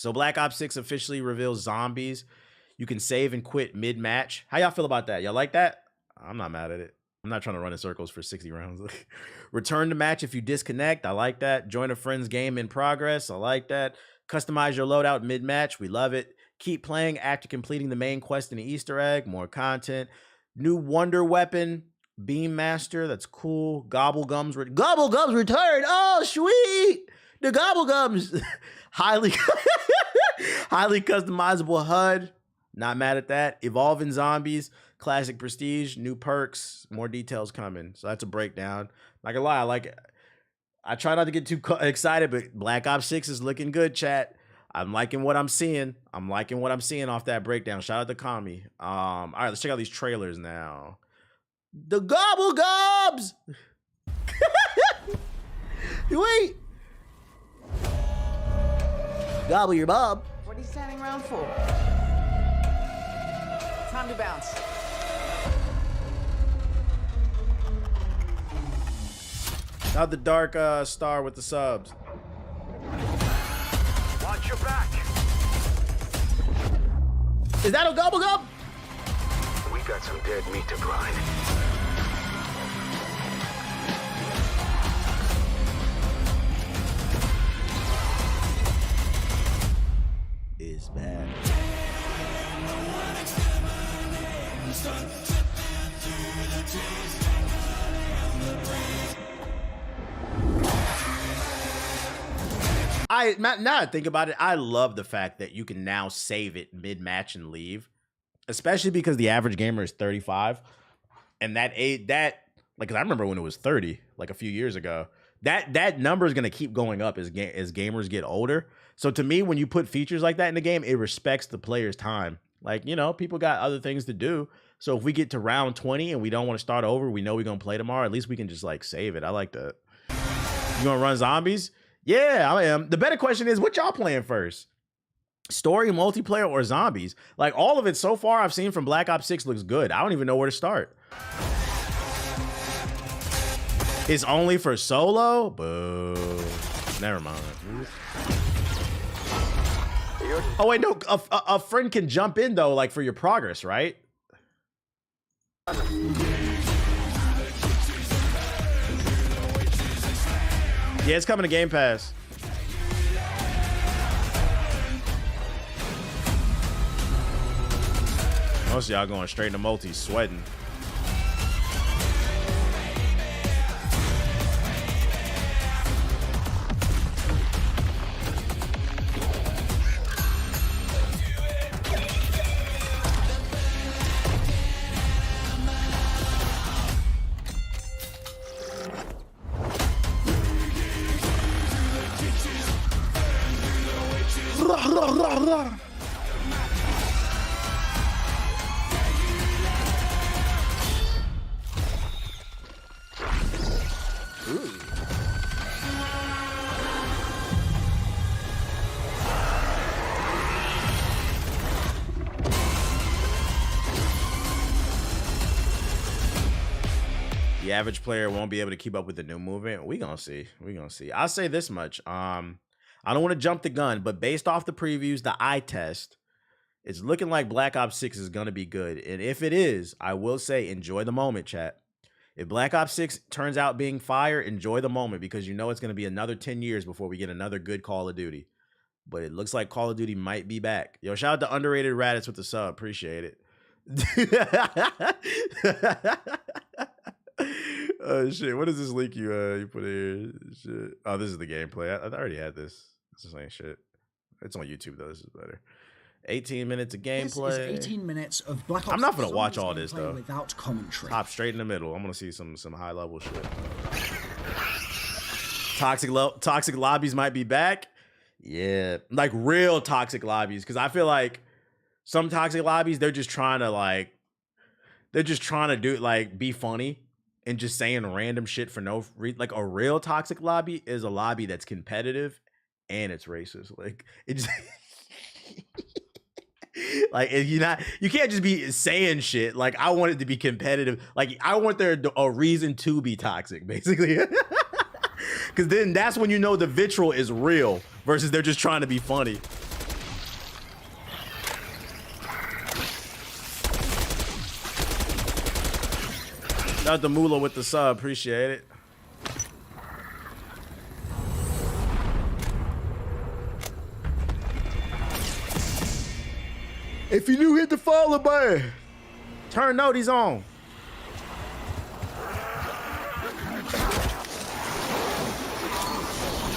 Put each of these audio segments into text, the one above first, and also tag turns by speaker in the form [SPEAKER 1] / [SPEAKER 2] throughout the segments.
[SPEAKER 1] So Black Ops 6 officially reveals zombies. You can save and quit mid-match. How y'all feel about that? Y'all like that? I'm not mad at it. I'm not trying to run in circles for 60 rounds. Return to match if you disconnect. I like that. Join a friend's game in progress. I like that. Customize your loadout mid-match. We love it. Keep playing after completing the main quest and the Easter egg. More content. New wonder weapon. Beam Master. That's cool. Gobblegums returned. Oh, sweet. The Gobblegums. Highly customizable HUD. Not mad at that. Evolving zombies. Classic prestige. New perks. More details coming. So that's a breakdown. Not gonna lie, I like it. I try not to get too excited, but Black Ops 6 is looking good, chat. I'm liking what I'm seeing. I'm liking what I'm seeing off that breakdown. Shout out to Kami. All right, let's check out these trailers now. The Gobblegums! Wait! Gobble your bub.
[SPEAKER 2] What are you standing around for? Time to bounce.
[SPEAKER 1] Not the Dark Star with the subs.
[SPEAKER 3] Watch your back.
[SPEAKER 1] Is that a Gobblegum?
[SPEAKER 3] We got some dead meat to grind.
[SPEAKER 1] Is bad. Now I think about it, I love the fact that you can now save it mid-match and leave, especially because the average gamer is 35, and like, 'cause I remember when it was 30, like a few years ago. That number is gonna keep going up as gamers get older. So to me, when you put features like that in the game, it respects the player's time. Like, you know, people got other things to do. So if we get to round 20 and we don't want to start over, we know we're gonna play tomorrow. At least we can just like save it. I like that. You gonna run zombies? Yeah, I am. The better question is, what y'all playing first? Story, multiplayer, or zombies? Like, all of it so far I've seen from Black Ops 6 looks good. I don't even know where to start. It's only for solo? Boo. Never mind. Oh, wait, no. A friend can jump in, though, like, for your progress, right? Yeah, it's coming to Game Pass. Most of y'all going straight into multi, sweating. The average player won't be able to keep up with the new movement. We gonna see. We gonna see. I'll say this much. I don't want to jump the gun, but based off the previews, the eye test, it's looking like Black Ops 6 is gonna be good. And if it is, I will say enjoy the moment, chat. If Black Ops 6 turns out being fire, enjoy the moment, because you know it's gonna be another 10 years before we get another good Call of Duty. But it looks like Call of Duty might be back. Yo, shout out to Underrated Raditz with the sub. Appreciate it. Oh shit, what is this link you put in here? Shit. Oh, this is the gameplay. I already had this. This is ain't shit. It's on YouTube though. This is better. 18 minutes of gameplay.
[SPEAKER 4] This is 18 minutes of Black Ops.
[SPEAKER 1] I'm not gonna watch all this though.
[SPEAKER 4] Without commentary.
[SPEAKER 1] Hop straight in the middle. I'm gonna see some high level shit. Toxic lobbies might be back. Yeah, like real toxic lobbies, because I feel like some toxic lobbies, they're just trying to do like be funny and just saying random shit for no reason. Like a real toxic lobby is a lobby that's competitive and it's racist. Like it's like you can't just be saying shit. Like I want it to be competitive. Like I want there a reason to be toxic, basically. Because then that's when you know the vitriol is real versus they're just trying to be funny. Shout out to Mula with the sub. Appreciate it. If you do hit the follow button, turn noties on.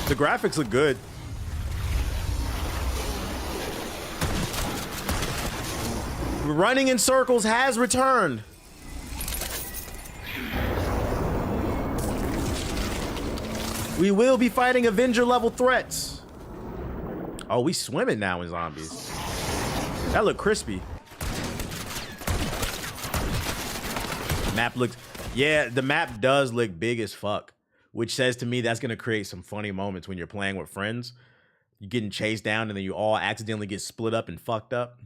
[SPEAKER 1] The graphics look good. Running in circles has returned. We will be fighting Avenger level threats. Oh, we swimming now in zombies. That look crispy. Map looks, yeah, the map does look big as fuck, which says to me that's gonna create some funny moments when you're playing with friends. You're getting chased down and then you all accidentally get split up and fucked up.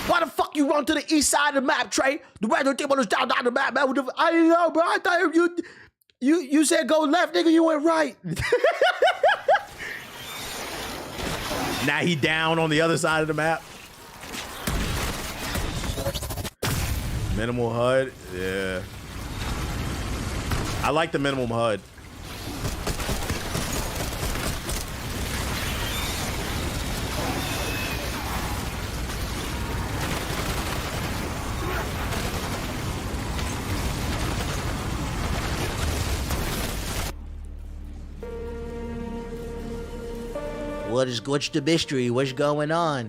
[SPEAKER 1] Why the fuck you run to the east side of the map, Trey? The random team was down the map, man. I didn't know, bro. I thought you said go left, nigga. You went right. Now he down on the other side of the map. Minimal HUD, yeah. I like the minimum HUD. What's the mystery? What's going on?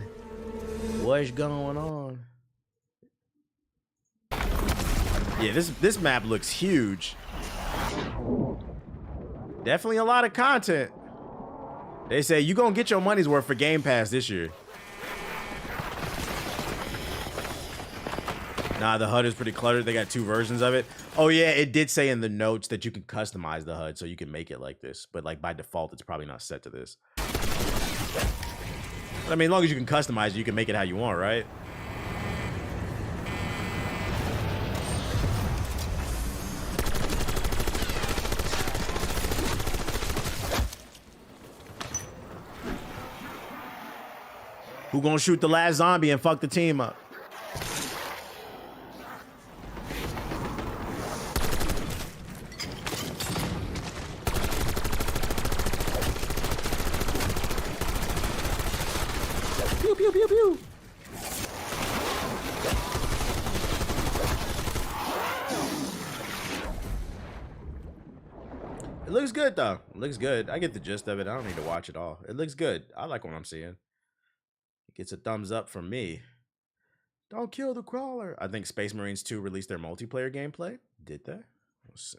[SPEAKER 1] What's going on? Yeah, this map looks huge. Definitely a lot of content. They say you gonna get your money's worth for Game Pass this year. Nah, the HUD is pretty cluttered. They got 2 versions of it. Oh yeah, it did say in the notes that you can customize the HUD so you can make it like this. But like by default, it's probably not set to this. I mean, as long as you can customize it, you can make it how you want, right? Who gonna shoot the last zombie and fuck the team up? Pew, pew, pew, pew. It looks good, though. It looks good. I get the gist of it. I don't need to watch it all. It looks good. I like what I'm seeing. It gets a thumbs up from me. Don't kill the crawler. I think Space Marines 2 released their multiplayer gameplay. Did they? Let's see.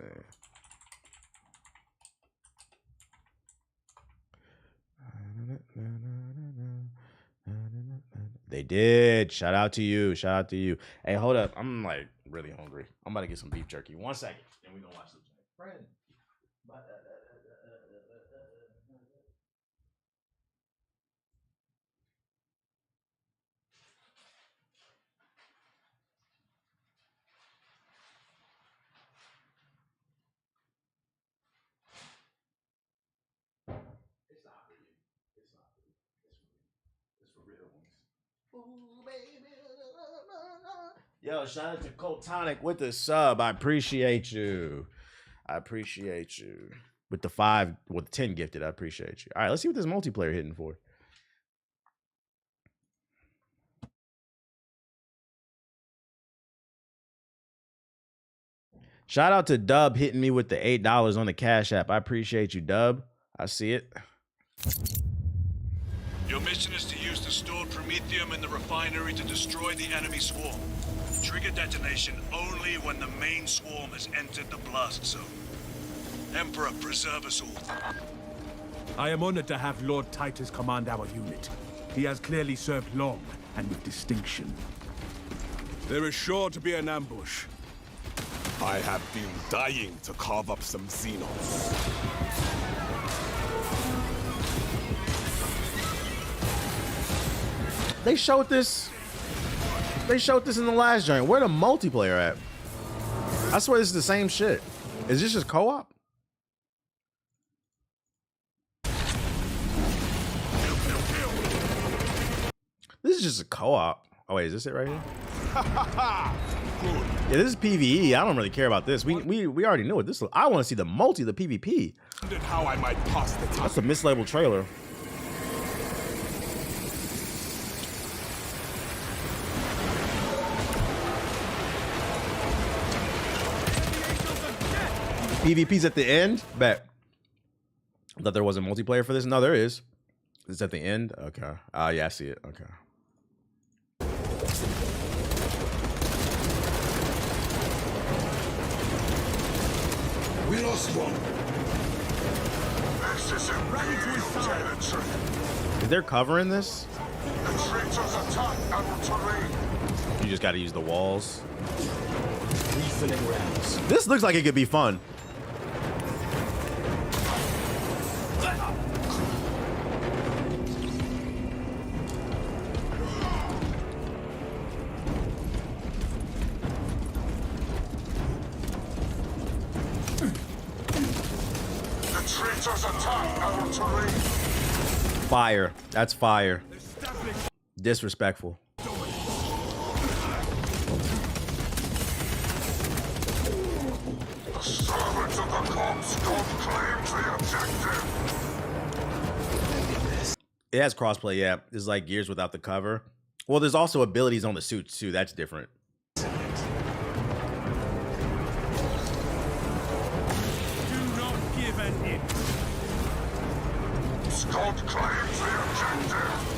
[SPEAKER 1] They did. Shout out to you. Shout out to you. Hey, hold up. I'm like really hungry. I'm about to get some beef jerky. 1 second. And we're gonna watch the friend. It's not for you. It's not for you. It's for real ones. Ooh, baby. Yo, shout out to Coltonic with the sub. I appreciate you. I appreciate you. With the 5, with the 10 gifted, I appreciate you. All right, let's see what this multiplayer hitting for. Shout out to Dub hitting me with the $8 on the Cash App. I appreciate you, Dub. I see it.
[SPEAKER 5] Your mission is to use the stored promethium in the refinery to destroy the enemy swarm. Trigger detonation only when the main swarm has entered the blast zone. Emperor, preserve us all.
[SPEAKER 6] I am honored to have Lord Titus command our unit. He has clearly served long and with distinction.
[SPEAKER 7] There is sure to be an ambush. I have been dying to carve up some Xenos.
[SPEAKER 1] They showed this. They showed this in the last joint. Where the multiplayer at? I swear this is the same shit. Is this just co-op? This is just a co-op. Oh wait, is this it right here? Yeah, this is PvE. I don't really care about this. We already know what this. I want to see the multi, the PvP.
[SPEAKER 7] How I might pass the time.
[SPEAKER 1] That's a mislabeled trailer. PvP's at the end? Bet. I thought there wasn't multiplayer for this. No, there is. It's at the end? Okay. Yeah, I see it. Okay.
[SPEAKER 7] We lost one.
[SPEAKER 3] This is Imperial territory.
[SPEAKER 1] Is there cover in this?
[SPEAKER 3] The traitors attack our terrain.
[SPEAKER 1] You just gotta use the walls.
[SPEAKER 4] Refilling rounds.
[SPEAKER 1] This looks like it could be fun. Fire. That's fire. Disrespectful.
[SPEAKER 3] Servants of the corpse don't claim the objective.
[SPEAKER 1] It has crossplay, yeah. It's like Gears without the cover. Well, there's also abilities on the suits too. That's different.
[SPEAKER 6] Do not give an inch.
[SPEAKER 3] Scott claims the objective.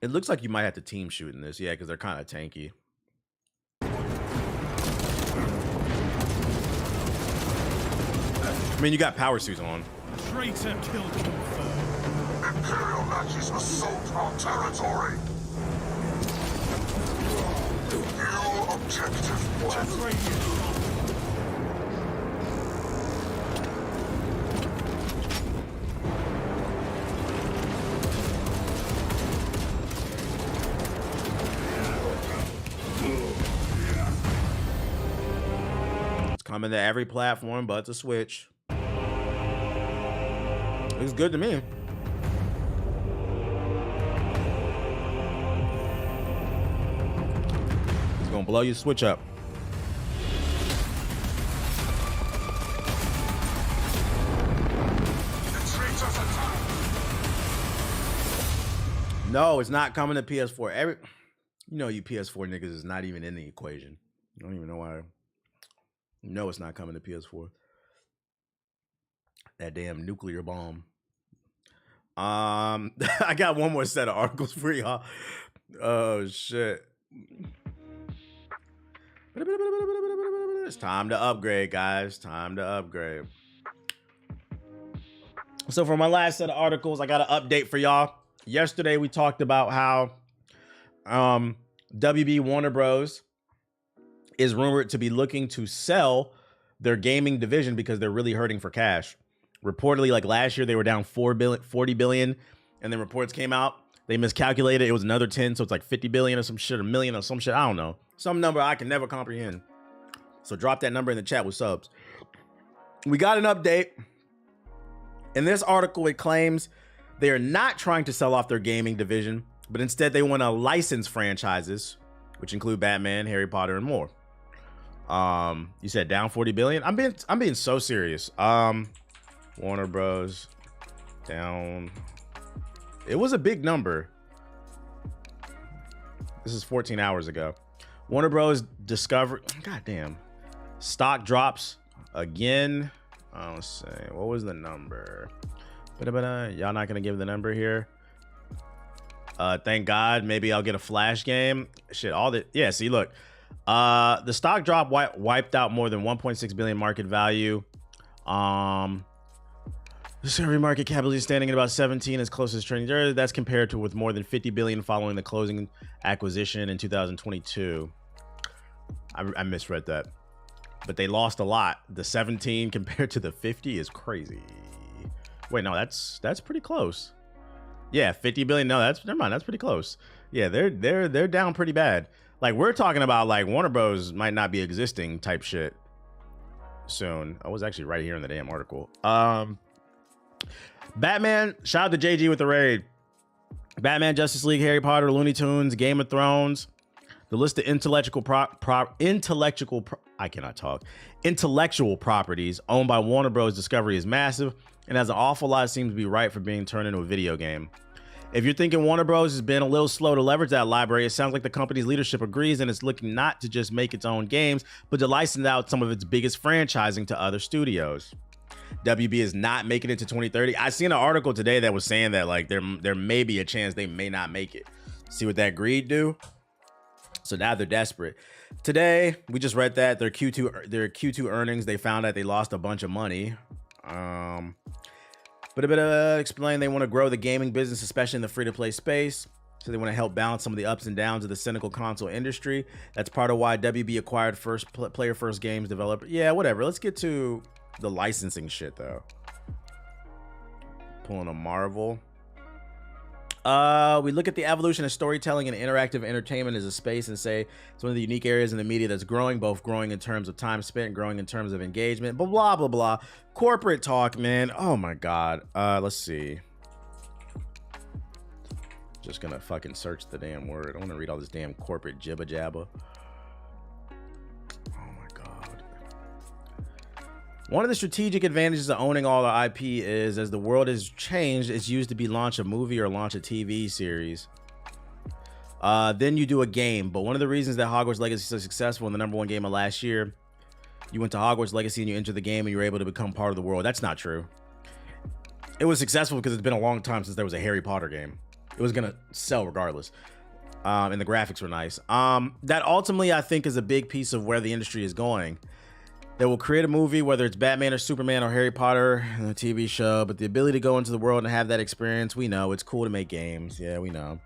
[SPEAKER 1] It looks like you might have to team shoot in this, yeah, because they're kind of tanky. I mean, you got power suits on.
[SPEAKER 6] Traitor killed him.
[SPEAKER 3] Imperial Nazis assault our territory. New objective one.
[SPEAKER 1] It's coming to every platform but the Switch. Looks good to me. It's gonna blow your Switch up. No, it's not coming to PS4. You PS4 niggas is not even in the equation. I don't even know why. No, it's not coming to PS4. That damn nuclear bomb. I got one more set of articles for y'all. Oh shit. It's time to upgrade, guys. Time to upgrade. So for my last set of articles, I got an update for y'all. Yesterday we talked about how WB Warner Bros. Is rumored to be looking to sell their gaming division because they're really hurting for cash. Reportedly, like last year, they were down 40 billion, and then reports came out. They miscalculated. It was another 10, so it's like 50 billion or some shit, a million or some shit. I don't know. Some number I can never comprehend. So drop that number in the chat with subs. We got an update. In this article, it claims they are not trying to sell off their gaming division, but instead they want to license franchises, which include Batman, Harry Potter, and more. You said down 40 billion. I'm being so serious. Warner Bros. Down. It was a big number. This is 14 hours ago. Warner Bros. Discovery. Goddamn. Stock drops again. Let's see. What was the number? Y'all not gonna give the number here. Thank God. Maybe I'll get a Flash game. Shit. All the. Yeah. See. Look. The stock drop wiped out more than 1.6 billion market value. The Discovery market cap is standing at about 17 as close as trading. That's compared to with more than 50 billion following the closing acquisition in 2022. I misread that, but they lost a lot. The 17 compared to the 50 is crazy. Wait, no, that's pretty close. Yeah, 50 billion. No, never mind. That's pretty close. Yeah, they're down pretty bad. Like we're talking about like Warner Bros. Might not be existing type shit soon. I was actually right here in the damn article. Batman, shout out to JG with the raid. Batman, Justice League, Harry Potter, Looney Tunes, Game of Thrones. The list of intellectual properties owned by Warner Bros. Discovery is massive, and has an awful lot seems to be right for being turned into a video game. If you're thinking Warner Bros. Has been a little slow to leverage that library, it sounds like the company's leadership agrees, and it's looking not to just make its own games, but to license out some of its biggest franchising to other studios. WB is not making it to 2030. I seen an article today that was saying that like there may be a chance they may not make it. See what that greed do? So now they're desperate. Today, we just read that their Q2 earnings, they found that they lost a bunch of money. But a bit of explain they want to grow the gaming business, especially in the free-to-play space. So they want to help balance some of the ups and downs of the cynical console industry. That's part of why WB acquired Player First Games developer. Yeah, whatever. Let's get to the licensing shit though. Pulling a Marvel. We look at the evolution of storytelling and interactive entertainment as a space and say it's one of the unique areas in the media that's growing, both growing in terms of time spent, growing in terms of engagement, blah, blah, blah. Corporate talk, man. Oh my God. Let's see. Just gonna fucking search the damn word. I want to read all this damn corporate jibba jabba. Oh my God. One of the strategic advantages of owning all the IP is, as the world has changed, it's used to be launch a movie or launch a TV series. Then you do a game. But one of the reasons that Hogwarts Legacy is so successful in the #1 game of last year, you went to Hogwarts Legacy and you entered the game and you were able to become part of the world. That's not true. It was successful because it's been a long time since there was a Harry Potter game. It was gonna sell regardless. And the graphics were nice. That ultimately, I think, is a big piece of where the industry is going. They will create a movie, whether it's Batman or Superman or Harry Potter, a TV show, but the ability to go into the world and have that experience, we know. It's cool to make games. Yeah, we know.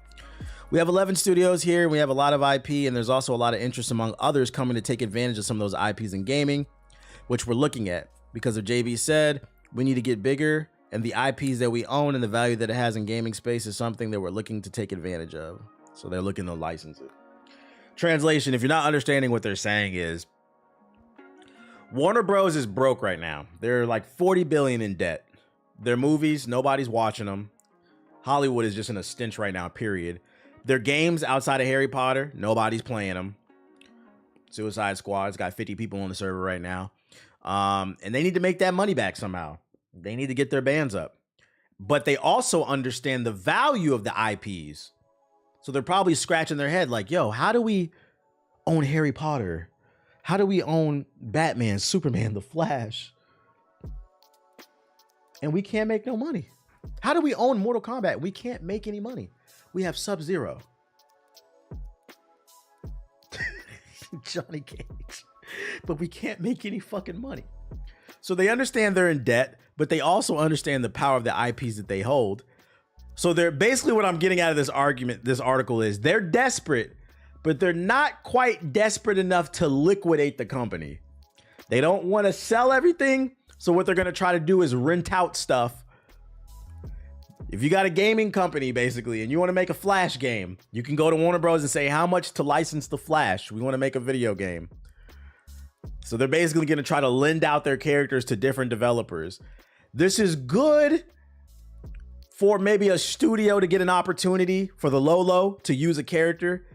[SPEAKER 1] We have 11 studios here, and we have a lot of IP, and there's also a lot of interest among others coming to take advantage of some of those IPs in gaming, which we're looking at. Because of JB said, we need to get bigger, and the IPs that we own and the value that it has in gaming space is something that we're looking to take advantage of. So they're looking to license it. Translation, if you're not understanding what they're saying is, Warner Bros. Is broke right now. They're like 40 billion in debt. Their movies, nobody's watching them. Hollywood is just in a stench right now, period. Their games outside of Harry Potter, nobody's playing them. Suicide Squad's got 50 people on the server right now. And they need to make that money back somehow. They need to get their bands up. But they also understand the value of the IPs. So they're probably scratching their head like, yo, how do we own Harry Potter? How do we own Batman, Superman, The Flash? And we can't make no money. How do we own Mortal Kombat? We can't make any money. We have Sub-Zero. Johnny Cage. But we can't make any fucking money. So they understand they're in debt, but they also understand the power of the IPs that they hold. So they're basically, what I'm getting out of this argument, this article, is they're desperate, but they're not quite desperate enough to liquidate the company. They don't want to sell everything. So what they're going to try to do is rent out stuff. If you got a gaming company, basically, and you want to make a Flash game, you can go to Warner Bros. And say, how much to license the Flash? We want to make a video game. So they're basically going to try to lend out their characters to different developers. This is good for maybe a studio to get an opportunity for the Lolo to use a character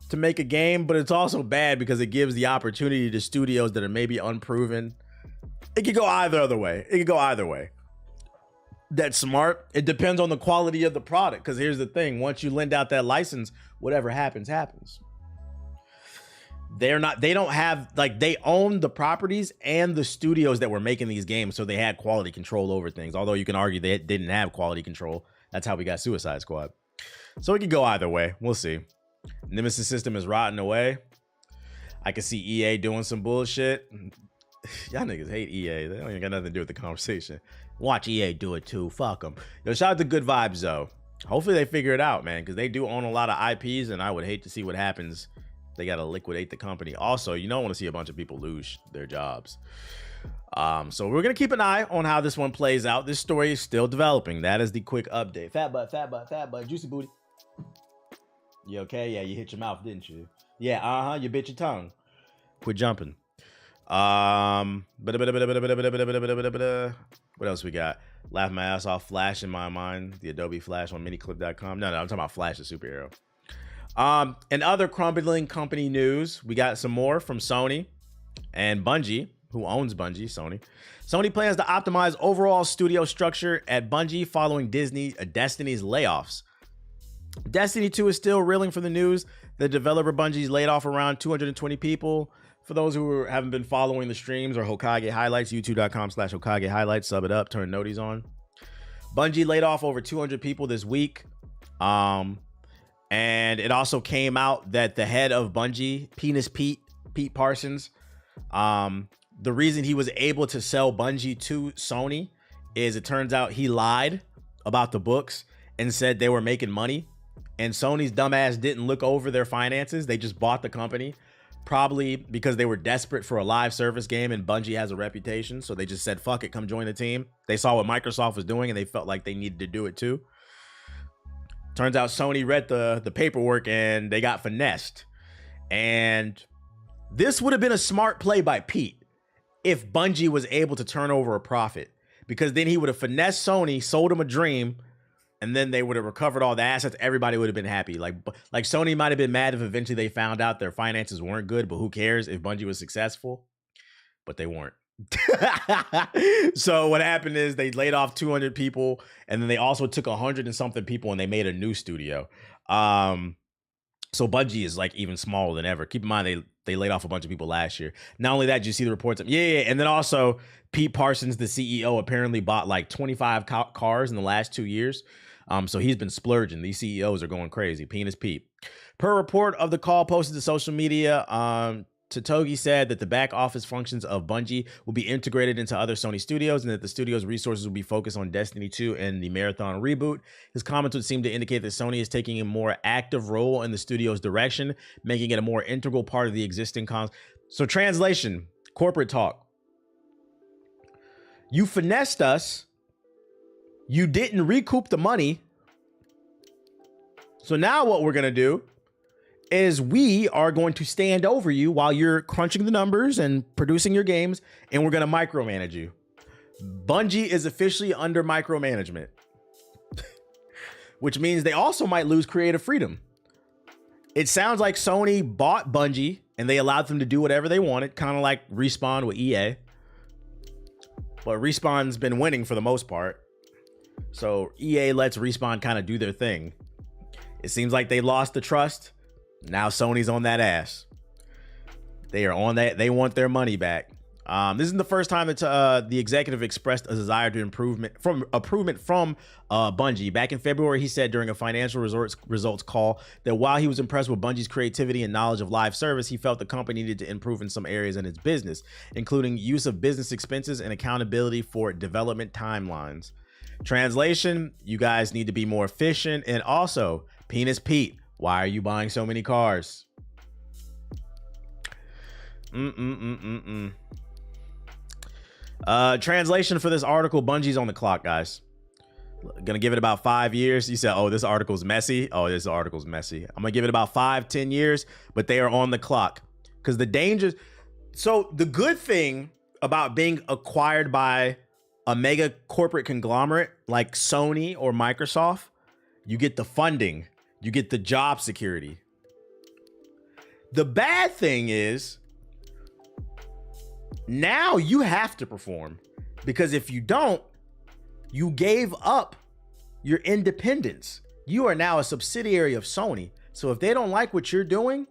[SPEAKER 1] to make a game, but it's also bad because it gives the opportunity to studios that are maybe unproven. It could go either other way. It could go either way. That's smart. It depends on the quality of the product, because here's the thing. Once you lend out that license, whatever happens, happens. They don't have, like, they own the properties and the studios that were making these games, so they had quality control over things. Although you can argue they didn't have quality control. That's how we got Suicide Squad. So it could go either way. We'll see. Nemesis system is rotting away. I can see EA doing some bullshit. Y'all niggas hate EA. They don't even got nothing to do with the conversation. Watch EA do it too. Fuck them. Yo, shout out to Good Vibes, though. Hopefully they figure it out, man, because they do own a lot of IPs, and I would hate to see what happens. They got to liquidate the company. Also, you don't want to see a bunch of people lose their jobs. So we're going to keep an eye on how this one plays out. This story is still developing. That is the quick update. Fat butt, juicy booty. You okay? Yeah, you hit your mouth, didn't you? Yeah, you bit your tongue. Quit jumping. What else we got? Laugh my ass off. Flash in my mind. The Adobe Flash on miniclip.com. No, I'm talking about Flash the superhero. And other crumbling company news. We got some more from Sony and Bungie, who owns Bungie, Sony. Sony plans to optimize overall studio structure at Bungie following Destiny's layoffs. Destiny 2 is still reeling from the news. The developer Bungie's laid off around 220 people. For those who haven't been following the streams or Hokage highlights, youtube.com/Hokage highlights, sub it up, turn noties on. Bungie laid off over 200 people this week. And it also came out that the head of Bungie, Pete Parsons, the reason he was able to sell Bungie to Sony is it turns out he lied about the books and said they were making money. And Sony's dumbass didn't look over their finances. They just bought the company, probably because they were desperate for a live service game and Bungie has a reputation. So they just said, fuck it, come join the team. They saw what Microsoft was doing and they felt like they needed to do it too. Turns out Sony read the paperwork and they got finessed. And this would have been a smart play by Pete if Bungie was able to turn over a profit, because then he would have finessed Sony, sold him a dream, and then they would have recovered all the assets. Everybody would have been happy. Like Sony might have been mad if eventually they found out their finances weren't good, but who cares if Bungie was successful? But they weren't. So what happened is they laid off 200 people, and then they also took 100 and something people and they made a new studio. So Bungie is like even smaller than ever. Keep in mind they laid off a bunch of people last year. Not only that, did you see the reports? Yeah. And then also Pete Parsons, the CEO, apparently bought like 25 cars in the last 2 years. So he's been splurging. These CEOs are going crazy. Penis Pete. Per report of the call posted to social media, Totogi said that the back office functions of Bungie will be integrated into other Sony studios and that the studio's resources will be focused on Destiny 2 and the Marathon reboot. His comments would seem to indicate that Sony is taking a more active role in the studio's direction, making it a more integral part of the existing So translation, corporate talk. You finessed us. You didn't recoup the money. So now what we're going to do is we are going to stand over you while you're crunching the numbers and producing your games, and we're going to micromanage you. Bungie is officially under micromanagement, which means they also might lose creative freedom. It sounds like Sony bought Bungie and they allowed them to do whatever they wanted, kind of like Respawn with EA. But Respawn's been winning for the most part. So EA lets Respawn kind of do their thing. It seems like they lost the trust. Now Sony's on that ass. They are on that. They want their money back. This isn't the first time that the executive expressed a desire to improvement from Bungie. Back in February, he said during a financial results call that while he was impressed with Bungie's creativity and knowledge of live service, he felt the company needed to improve in some areas in its business, including use of business expenses and accountability for development timelines. Translation, you guys need to be more efficient. And also, Penis Pete, why are you buying so many cars? Translation for this article, Bungie's on the clock, guys. Gonna give it about 5 years. You said, oh, this article's messy. Oh, this article's messy. I'm gonna give it about 5-10 years, but they are on the clock. Because the dangers. So the good thing about being acquired by a mega corporate conglomerate like Sony or Microsoft, you get the funding, you get the job security. The bad thing is now you have to perform, because if you don't, you gave up your independence. You are now a subsidiary of Sony. So if they don't like what you're doing,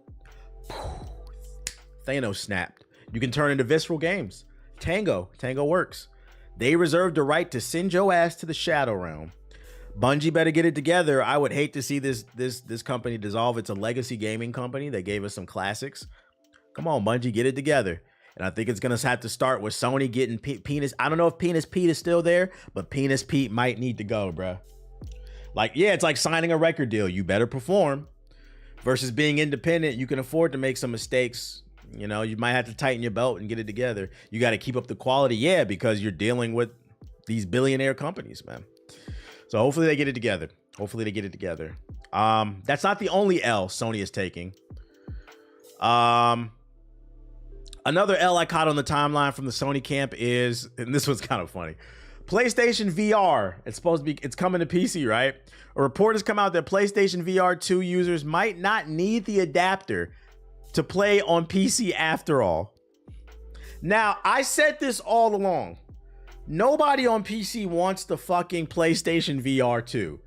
[SPEAKER 1] Thanos snapped. You can turn into Visceral Games. Tango works. They reserved the right to send your ass to the Shadow Realm. Bungie better get it together. I would hate to see this company dissolve. It's a legacy gaming company. They gave us some classics. Come on, Bungie, get it together. And I think it's going to have to start with Sony getting Penis. I don't know if Penis Pete is still there, but Penis Pete might need to go, bro. Like, yeah, it's like signing a record deal. You better perform. Versus being independent, you can afford to make some mistakes. You know, you might have to tighten your belt and get it together. You got to keep up the quality, yeah, because you're dealing with these billionaire companies, man. So hopefully they get it together. That's not the only L Sony is taking. Another L I caught on the timeline from the Sony camp is, and this was kind of funny, PlayStation VR. It's supposed to be. It's coming to PC, right? A report has come out that PlayStation VR 2 users might not need the adapter to play on PC after all. Now, I said this all along. Nobody on PC wants the fucking PlayStation VR 2.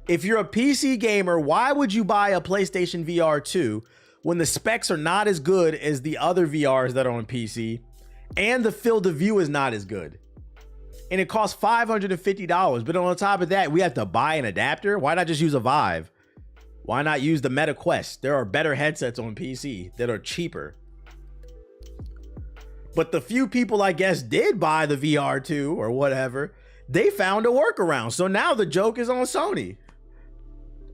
[SPEAKER 1] If you're a PC gamer, why would you buy a PlayStation VR 2 when the specs are not as good as the other VRs that are on PC and the field of view is not as good? And it costs $550. But on top of that, we have to buy an adapter. Why not just use a Vive? Why not use the Meta Quest? There are better headsets on PC that are cheaper. But the few people, I guess, did buy the VR2 or whatever, they found a workaround. So now the joke is on Sony.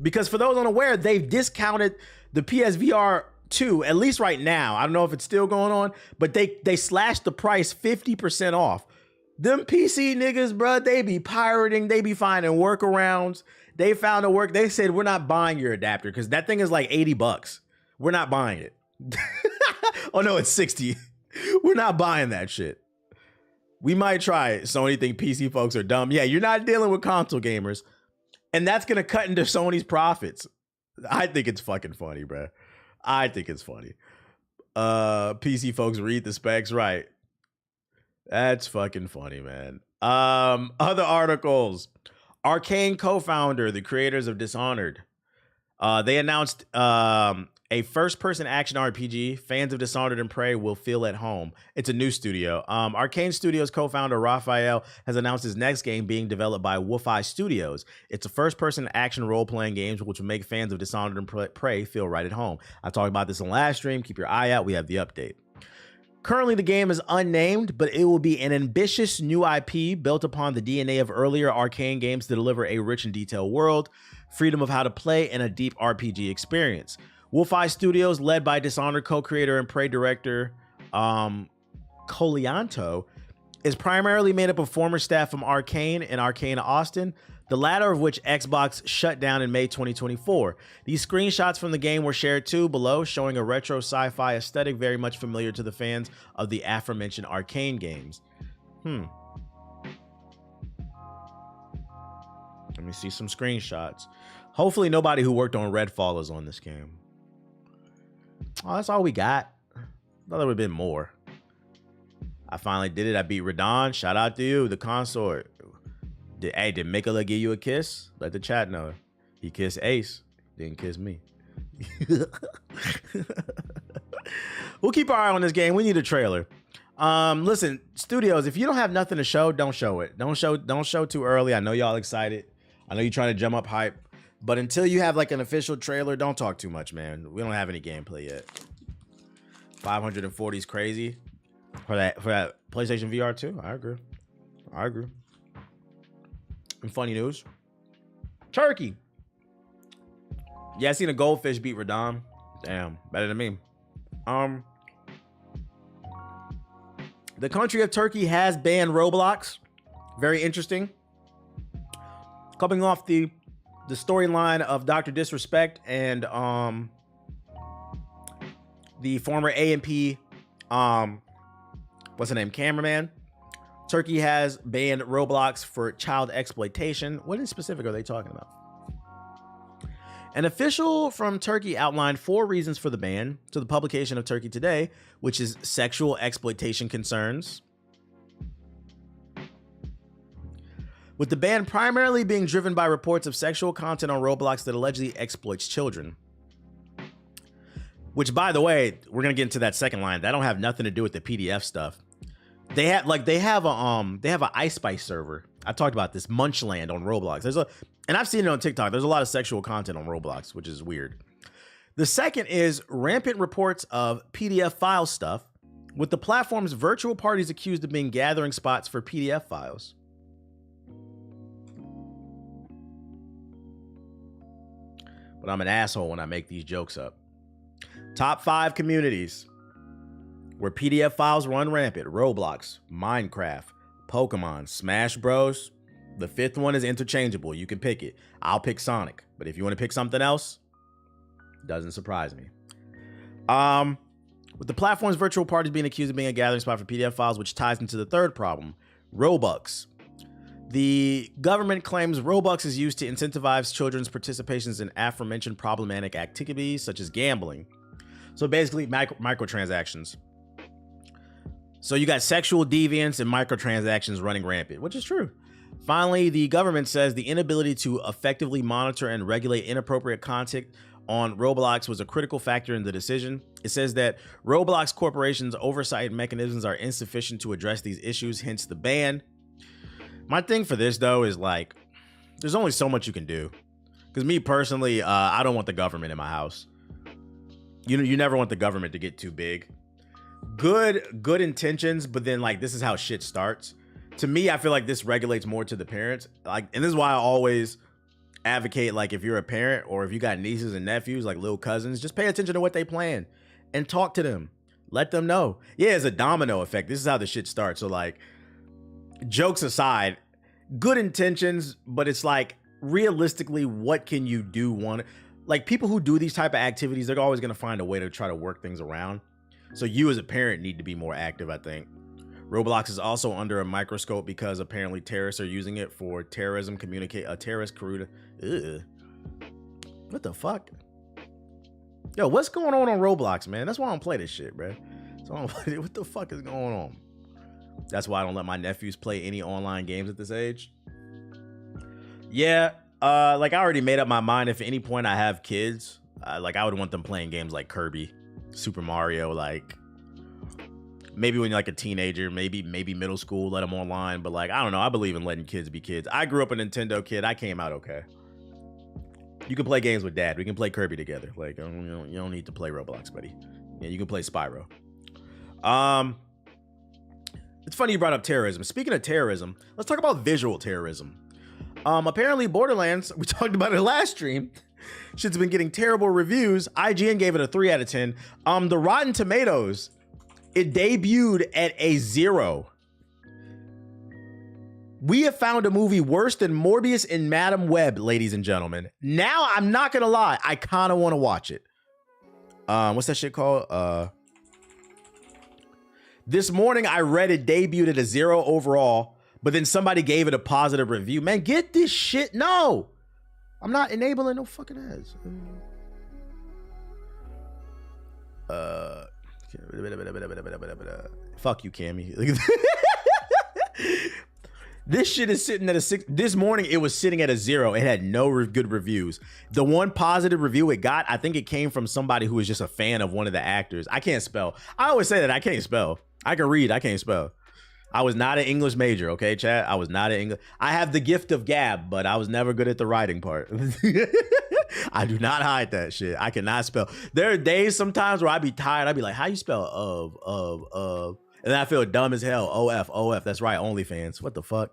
[SPEAKER 1] Because for those unaware, they've discounted the PSVR 2, at least right now. I don't know if it's still going on, but they slashed the price 50% off. Them PC niggas, bro, they be pirating. They be finding workarounds. They found a work. They said, we're not buying your adapter because that thing is like $80. We're not buying it. Oh, no, it's 60. We're not buying that shit. We might try it. Sony think PC folks are dumb. Yeah, you're not dealing with console gamers. And that's going to cut into Sony's profits. I think it's fucking funny, bro. I think it's funny. PC folks read the specs right. That's fucking funny, man. Other articles. Arcane co-founder, the creators of Dishonored. They announced a first-person action RPG. Fans of Dishonored and Prey will feel at home. It's a new studio. Arcane Studios co-founder Raphael has announced his next game being developed by Wolfeye Studios. It's a first-person action role-playing game which will make fans of Dishonored and Prey feel right at home. I talked about this on last stream. Keep your eye out. We have the update. Currently, the game is unnamed, but it will be an ambitious new IP built upon the DNA of earlier Arcane games to deliver a rich and detailed world, freedom of how to play, and a deep RPG experience. Wolfeye Studios, led by Dishonored co-creator and Prey director Colianto, is primarily made up of former staff from Arcane and Arcane Austin, the latter of which Xbox shut down in May 2024. These screenshots from the game were shared too below, showing a retro sci-fi aesthetic very much familiar to the fans of the aforementioned Arcane games. Let me see some screenshots. Hopefully nobody who worked on Redfall is on this game. Oh, that's all we got. I thought there would have been more. I finally did it. I beat Radon. Shout out to you, the consort. Did Mikola give you a kiss? Let the chat know. He kissed Ace. Didn't kiss me. We'll keep our eye on this game. We need a trailer. Listen, studios, if you don't have nothing to show, don't show it. Don't show too early. I know y'all excited. I know you're trying to drum up hype. But until you have like an official trailer, don't talk too much, man. We don't have any gameplay yet. 540 is crazy for that PlayStation VR 2. I agree. And funny news. Turkey. Yeah, I seen a goldfish beat Radon. Damn, better than me. The country of Turkey has banned Roblox. Very interesting. Coming off the storyline of Dr. Disrespect and the former A&P what's the name, cameraman. Turkey has banned Roblox for child exploitation. What in specific are they talking about? An official from Turkey outlined 4 reasons for the ban to the publication of Turkey Today, which is sexual exploitation concerns, with the ban primarily being driven by reports of sexual content on Roblox that allegedly exploits children. Which, by the way, we're gonna get into that second line. That don't have nothing to do with the PDF stuff. They have a Ice Spice server. I talked about this, Munchland on Roblox. And I've seen it on TikTok. There's a lot of sexual content on Roblox, which is weird. The second is rampant reports of PDF file stuff, with the platform's virtual parties accused of being gathering spots for PDF files. But I'm an asshole when I make these jokes up. Top 5 communities where PDF files run rampant: Roblox, Minecraft, Pokemon, Smash Bros. The 5th one is interchangeable. You can pick it. I'll pick Sonic. But if you want to pick something else, doesn't surprise me. With the platform's virtual parties being accused of being a gathering spot for PDF files, which ties into the 3rd problem, Robux. The government claims Robux is used to incentivize children's participations in aforementioned problematic activities such as gambling. So basically microtransactions. So you got sexual deviance and microtransactions running rampant, which is true. Finally, the government says the inability to effectively monitor and regulate inappropriate content on Roblox was a critical factor in the decision. It says that Roblox Corporation's oversight mechanisms are insufficient to address these issues, hence the ban. My thing for this, though, is like, there's only so much you can do. Because me personally, I don't want the government in my house. You never want the government to get too big. Good intentions, but then like this is how shit starts. To me, I feel like this regulates more to the parents. Like, and this is why I always advocate, like, if you're a parent or if you got nieces and nephews, like little cousins, just pay attention to what they plan and talk to them. Let them know. Yeah, it's a domino effect. This is how the shit starts. So like, jokes aside, good intentions, but it's like, realistically, what can you do? Like, people who do these type of activities, they're always going to find a way to try to work things around. So you as a parent need to be more active, I think. Roblox is also under a microscope because apparently terrorists are using it for terrorism, a terrorist career. Ugh. What the fuck? Yo, what's going on Roblox, man? That's why I don't play this shit, bro. So what the fuck is going on? That's why I don't let my nephews play any online games at this age. Yeah, like I already made up my mind. If at any point I have kids, like I would want them playing games like Kirby, Super Mario, like maybe when you're like a teenager, maybe middle school, let them online. But like, I don't know. I believe in letting kids be kids. I grew up a Nintendo kid. I came out okay. You can play games with dad. We can play Kirby together. Like, you don't need to play Roblox, buddy. Yeah, you can play Spyro. It's funny you brought up terrorism. Speaking of terrorism, let's talk about visual terrorism. Apparently Borderlands, we talked about it in the last stream. Shit's been getting terrible reviews. IGN gave it a 3 out of 10. The Rotten Tomatoes, it debuted at a 0. We have found a movie worse than Morbius and Madam Web, ladies and gentlemen. Now, I'm not gonna lie, I kind of want to watch it. What's that shit called? This morning, I read it debuted at a 0 overall, but then somebody gave it a positive review. Man, get this shit. No, I'm not enabling no fucking ads. Fuck you, Cammy. This shit is sitting at a 6. This morning, it was sitting at a 0. It had no good reviews. The one positive review it got, I think it came from somebody who was just a fan of one of the actors. I can't spell. I always say that I can't spell. I can read. I can't spell. I was not an English major, okay, chat? I was not an English. I have the gift of gab, but I was never good at the writing part. I do not hide that shit. I cannot spell. There are days sometimes where I be tired. I be like, how you spell of? And then I feel dumb as hell. OF. That's right. OnlyFans. What the fuck?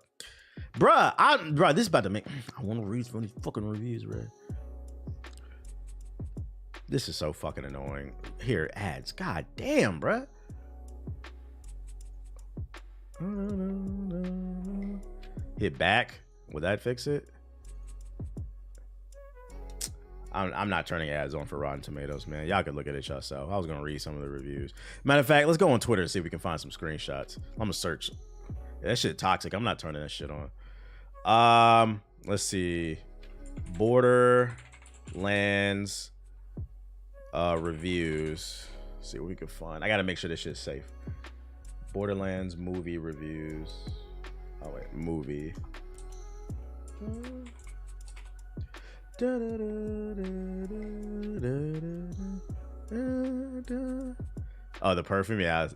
[SPEAKER 1] Bruh, this is about to make... I want to read some of these fucking reviews, bro. This is so fucking annoying. Here, ads. God damn, bruh. Hit back. Would that fix it? I'm not turning ads on for Rotten Tomatoes, man. Y'all can look at it yourself. I was gonna read some of the reviews. Matter of fact, let's go on Twitter and see if we can find some screenshots. I'm gonna search. Yeah, that shit toxic. I'm not turning that shit on. Let's see. Borderlands reviews. Let's see what we can find. I gotta make sure this shit's safe. Borderlands movie reviews. Oh wait, movie. Oh, the perfume, yeah.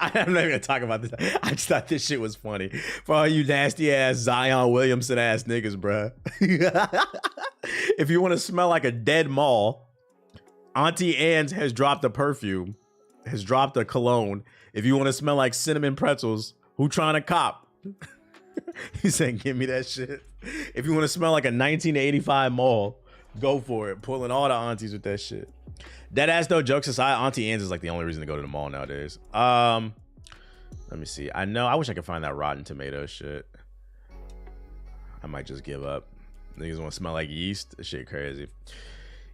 [SPEAKER 1] I'm not even gonna talk about this. I just thought this shit was funny. For all you nasty ass Zion Williamson ass niggas, bruh. If you want to smell like a dead mall, Auntie Anne's has dropped a perfume, has dropped a cologne. If you want to smell like cinnamon pretzels, who trying to cop? He's saying, give me that shit. If you want to smell like a 1985 mall, go for it. Pulling all the aunties with that shit. Dead ass though, jokes aside, Auntie Anne's is like the only reason to go to the mall nowadays. Let me see. I wish I could find that Rotten Tomatoes shit. I might just give up. Niggas want to smell like yeast. This shit crazy.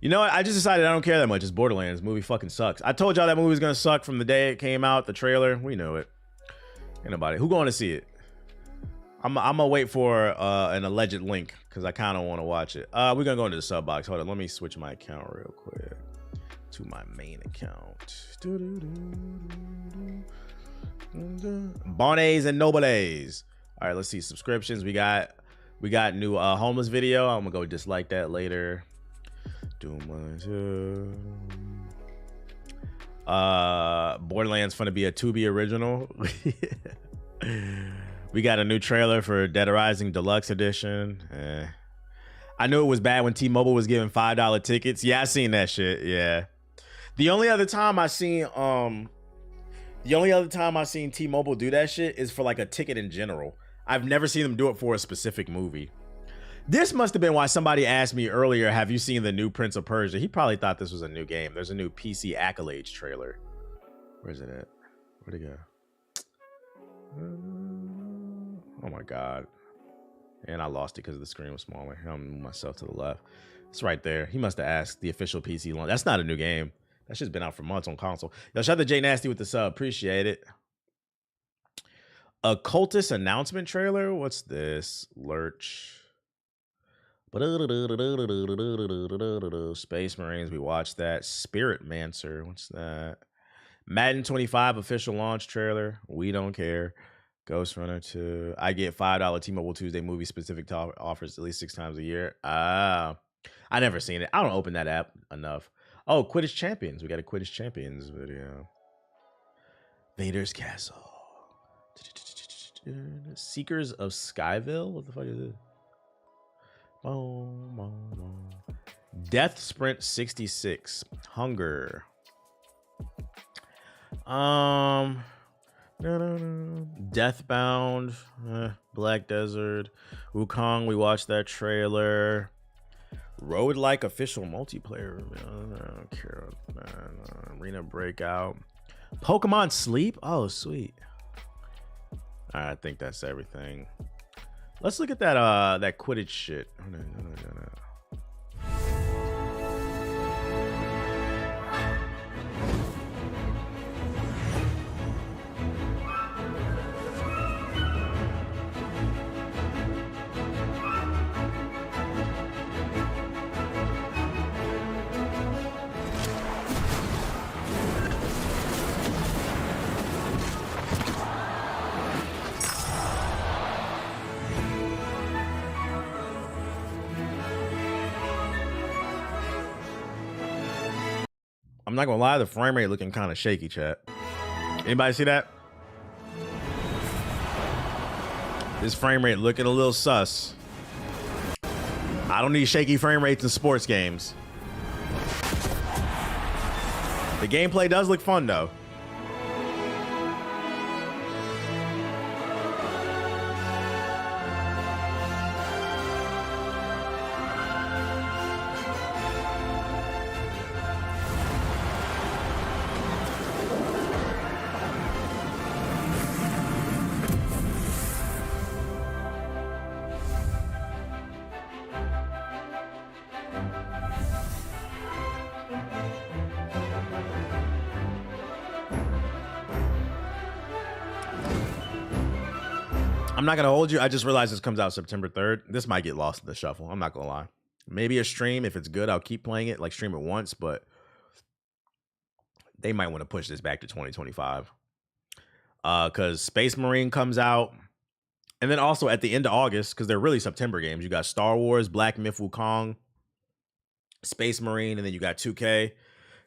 [SPEAKER 1] You know what? I just decided I don't care that much. It's Borderlands. Movie fucking sucks. I told y'all that movie was gonna suck from the day it came out. The trailer, we knew it. Ain't nobody. Who going to see it? I'm gonna wait for an alleged link because I kind of want to watch it. We're gonna go into the sub box. Hold on, let me switch my account real quick to my main account. Bones and Nobles. All right, let's see subscriptions. We got new homeless video. I'm gonna go dislike that later. Borderlands finna be a Tubi original. We got a new trailer for Dead Rising Deluxe Edition. I knew it was bad when T-Mobile was giving $5 tickets. Yeah, I seen that shit. Yeah. The only other time I seen T-Mobile do that shit is for like a ticket in general. I've never seen them do it for a specific movie. This must have been why somebody asked me earlier, have you seen the new Prince of Persia? He probably thought this was a new game. There's a new PC Accolades trailer. Where's it at? Where'd it go? Oh my God. And I lost it because the screen was smaller. I'm moving myself to the left. It's right there. He must have asked the official PC launch. That's not a new game. That shit's been out for months on console. Yo, shout out to Jay Nasty with the sub. Appreciate it. A Cultist announcement trailer? What's this? Lurch. Space Marines. We watched that. Spirit Mancer. What's that? Madden 25 official launch trailer. We don't care. Ghost Runner 2. I get $5 T-Mobile Tuesday movie specific offers at least 6 times a year. I never seen it. I don't open that app enough. Oh, Quidditch Champions. We got a Quidditch Champions video. Vader's Castle. Seekers of Skyville? What the fuck is it? Death Sprint 66. Hunger. Deathbound, Black Desert, Wukong. We watched that trailer. Road Like official multiplayer. I don't care. Arena Breakout. Pokemon Sleep. Oh, sweet. All right, I think that's everything. Let's look at that that Quidditch shit. No. I'm not gonna lie, the frame rate looking kind of shaky, chat. Anybody see that? This frame rate looking a little sus. I don't need shaky frame rates in sports games. The gameplay does look fun though. I'm not gonna hold you. I just realized this comes out September 3rd. This might get lost in the shuffle. I'm not gonna lie. Maybe a stream. If it's good, I'll keep playing it. Like stream it once, but they might want to push this back to 2025. Because Space Marine comes out. And then also at the end of August, because they're really September games, you got Star Wars, Black Myth Wukong, Space Marine, and then you got 2K.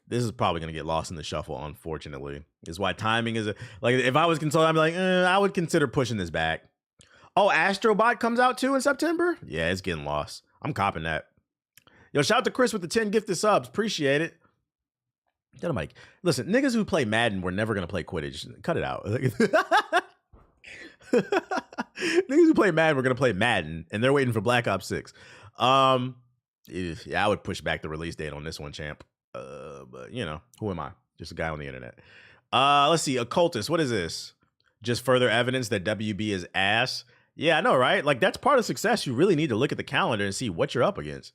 [SPEAKER 1] This is probably going to get lost in the shuffle, unfortunately. Is why timing is like, if I was consulting, I'd be like, I would consider pushing this back. Oh, Astrobot comes out too in September? Yeah, it's getting lost. I'm copping that. Yo, shout out to Chris with the 10 gifted subs. Appreciate it. Tell him, like, listen, niggas who play Madden were never going to play Quidditch. Cut it out. Niggas who play Madden were going to play Madden, and they're waiting for Black Ops 6. Yeah, I would push back the release date on this one, champ. But, you know, who am I? Just a guy on the internet. Let's see. Occultist. What is this? Just further evidence that WB is ass? Yeah, I know, right? Like, that's part of success. You really need to look at the calendar and see what you're up against.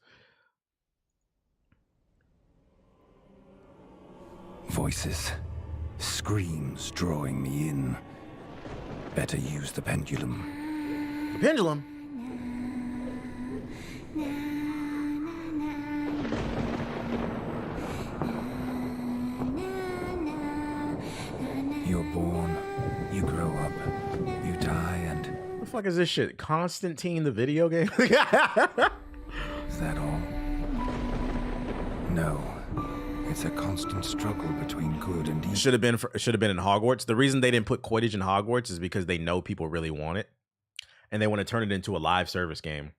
[SPEAKER 8] Voices. Screams drawing me in. Better use the pendulum.
[SPEAKER 1] pendulum.
[SPEAKER 8] You're born, you grow up, you die, and
[SPEAKER 1] What the fuck is this shit? Constantine the video game?
[SPEAKER 8] is that all? No. It's a constant struggle between good and evil.
[SPEAKER 1] Should have been in Hogwarts. The reason they didn't put Quidditch in Hogwarts is because they know people really want it, and they want to turn it into a live service game.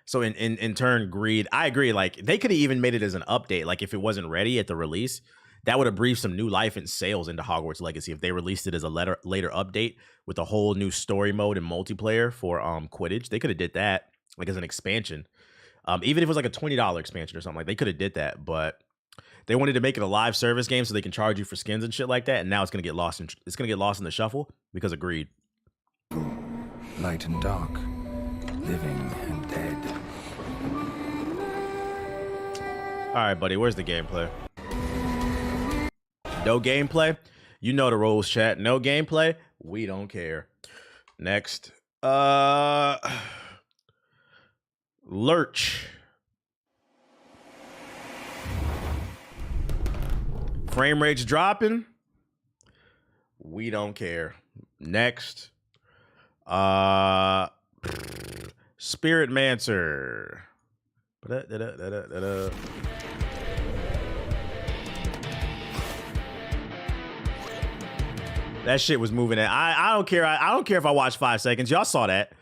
[SPEAKER 1] So in turn, Greed. I agree. Like they could have even made it as an update. Like if it wasn't ready at the release, that would have breathed some new life and sales into Hogwarts Legacy. If they released it as a later update with a whole new story mode and multiplayer for Quidditch, they could have did that like as an expansion. Even if it was like a $20 expansion or something, like they could have did that, but they wanted to make it a live service game so they can charge you for skins and shit like that. And now it's gonna get lost in the shuffle because of Greed.
[SPEAKER 8] Light and dark, living and dead.
[SPEAKER 1] All right, buddy, where's the gameplay? No gameplay? You know the rules, chat. No gameplay? We don't care. Next. Lurch. Frame rate's dropping. We don't care. Next. Spirit Mancer. That shit was moving. I don't care. I don't care if I watch 5 seconds. Y'all saw that.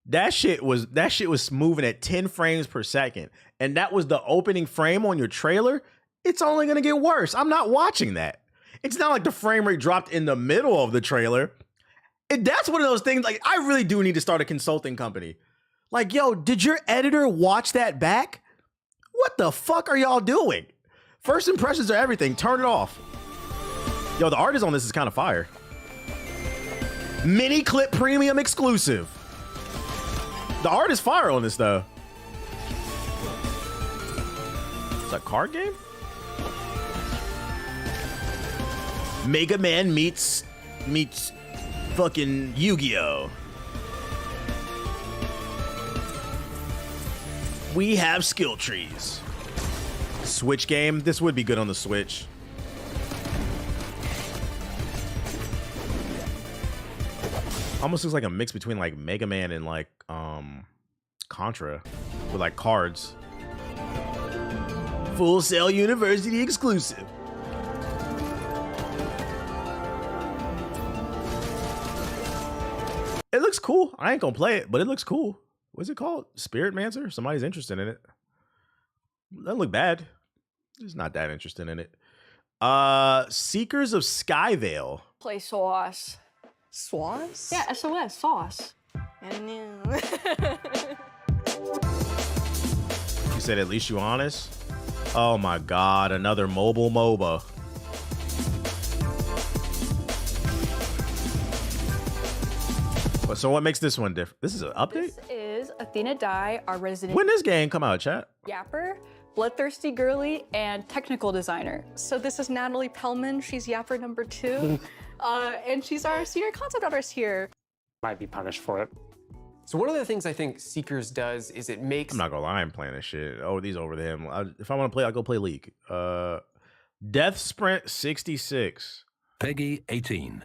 [SPEAKER 1] That shit was moving at 10 frames per second. And that was the opening frame on your trailer. It's only gonna get worse. I'm not watching that. It's not like the frame rate dropped in the middle of the trailer. That's one of those things, like, I really do need to start a consulting company. Like, yo, did your editor watch that back? What the fuck are y'all doing? First impressions are everything. Turn it off. Yo, the artist on this is kind of fire. Mini clip premium exclusive. The art is fire on this, though. It's a card game? Mega Man meets fucking Yu-Gi-Oh! We have skill trees. Switch game? This would be good on the Switch. Almost looks like a mix between like Mega Man and like Contra with like cards. Full Sail University exclusive. It looks cool. I ain't gonna play it, but it looks cool. What's it called? Spirit Mancer? Somebody's interested in it. Doesn't look bad. Just not that interested in it. Seekers of Skyvale.
[SPEAKER 9] Play sauce.
[SPEAKER 2] Sauce?
[SPEAKER 9] Yeah, SOS, sauce.
[SPEAKER 2] I knew.
[SPEAKER 1] You said at least you honest? Oh my god, another mobile MOBA. So what makes this one different? This is an update?
[SPEAKER 9] This is Athena Dye, our resident
[SPEAKER 1] When this game come out, chat?
[SPEAKER 9] yapper, bloodthirsty girly, and technical designer. So this is Natalie Pellman. She's yapper number 2. And she's our senior concept artist here.
[SPEAKER 10] Might be punished for it.
[SPEAKER 11] So one of the things I think Seekers does is it makes...
[SPEAKER 1] I'm not gonna lie, I'm playing this shit. Oh, these over them. If I want to play, I'll go play League. Death Sprint 66.
[SPEAKER 8] Peggy 18.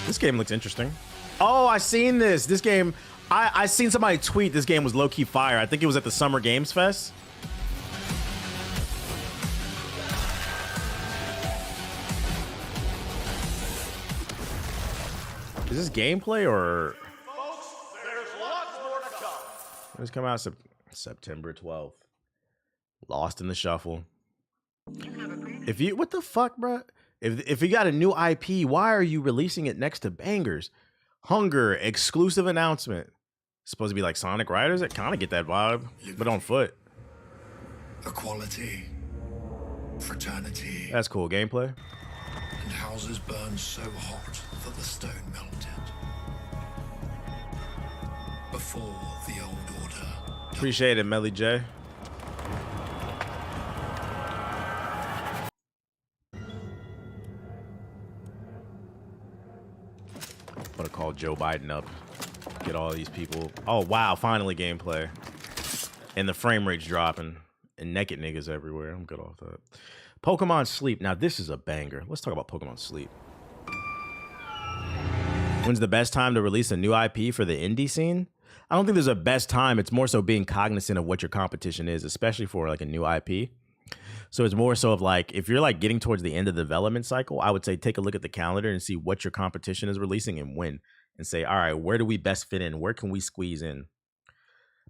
[SPEAKER 1] This game looks interesting. Oh, I seen this. This game, I seen somebody tweet this game was low-key fire. I think it was at the Summer Games Fest. Is this gameplay or?
[SPEAKER 3] Folks, there's lots more to come.
[SPEAKER 1] It's come out September 12th. Lost in the shuffle. If you, what the fuck, bro? If you got a new IP, why are you releasing it next to bangers? Hunger exclusive announcement. It's supposed to be like Sonic Riders. I kind of get that vibe, but on foot.
[SPEAKER 3] Equality, fraternity,
[SPEAKER 1] That's cool gameplay.
[SPEAKER 3] and houses burned so hot that the stone melted. Before the old order.
[SPEAKER 1] Appreciate it, Melly J. Joe Biden up. Get all these people. Oh, wow. Finally gameplay. And the frame rate's dropping. And naked niggas everywhere. I'm good off that. Pokemon Sleep. Now, this is a banger. Let's talk about Pokemon Sleep. When's the best time to release a new IP for the indie scene? I don't think there's a best time. It's more so being cognizant of what your competition is, especially for like a new IP. So it's more so of like, if you're like getting towards the end of the development cycle, I would say take a look at the calendar and see what your competition is releasing and when. And say, all right, where do we best fit in? Where can we squeeze in?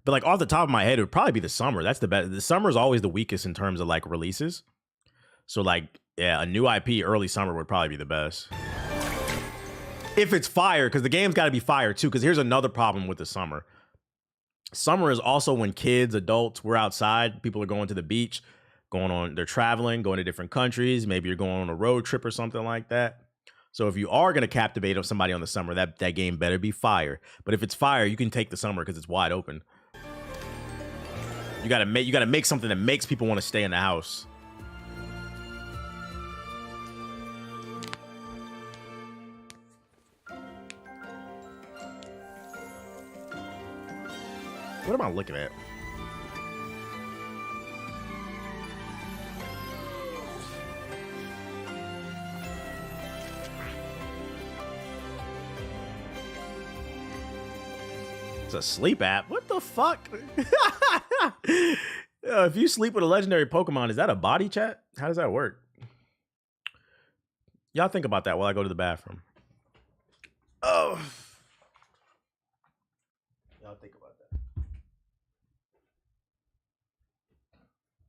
[SPEAKER 1] But like off the top of my head, it would probably be the summer. That's the best. The summer is always the weakest in terms of like releases. So like, yeah, a new IP early summer would probably be the best. If it's fire, because the game's got to be fire too. Because here's another problem with the summer. Summer is also when kids, adults, we're outside. People are going to the beach, they're traveling, going to different countries. Maybe you're going on a road trip or something like that. So if you are going to captivate somebody on the summer, that game better be fire. But if it's fire, you can take the summer because it's wide open. You gotta make something that makes people want to stay in the house. What am I looking at? It's a sleep app. What the fuck? If you sleep with a legendary Pokemon, is that a body chat? How does that work? Y'all think about that while I go to the bathroom. Oh.